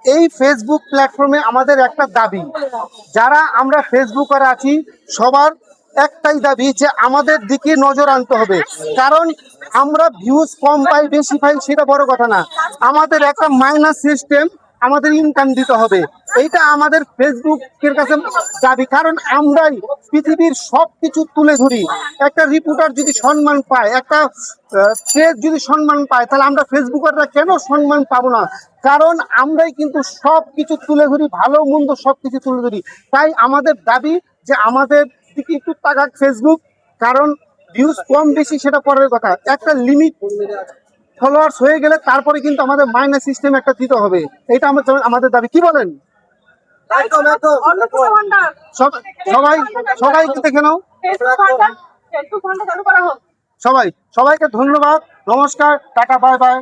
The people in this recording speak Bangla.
এই ফেসবুক প্ল্যাটফর্মে আমাদের একটা দাবি, যারা আমরা ফেসবুকার আছি সবার একটাই দাবি যে আমাদের দিকে নজর আনতে হবে। কারণ আমরা ভিউজ কম পাই বেশি পাই সেটা বড় কথা না, আমাদের একটা মাইনাস সিস্টেম, আমাদের ইনকাম দিতে হবে। এইটা আমাদের ফেসবুকের কাছে দাবি, কারণ আমরাই পৃথিবীর সবকিছু তুলে ধরি। একটা রিপোর্টার যদি সম্মান পায়, একটা পেজ যদি সম্মান পায়, তাহলে আমরা ফেসবুকাররা কেন সম্মান পাবো না? কারণ আমরাই কিন্তু সবকিছু তুলে ধরি, ভালো মন্দ সবকিছু তুলে ধরি। তাই আমাদের দাবি যে আমাদের দিকে একটু তাকাক ফেসবুক। কারণ ভিউজ কম বেশি সেটা পরের কথা, একটা লিমিট ফলোয়ার্স হয়ে গেলে তারপরে কিন্তু আমাদের মাইনাস সিস্টেম একটা দিতে হবে। এটা আমাদের দাবি, কি বলেন? সবাই সবাই দেখে নাও, সবাই সবাইকে ধন্যবাদ, নমস্কার, টাটা, বাই বাই।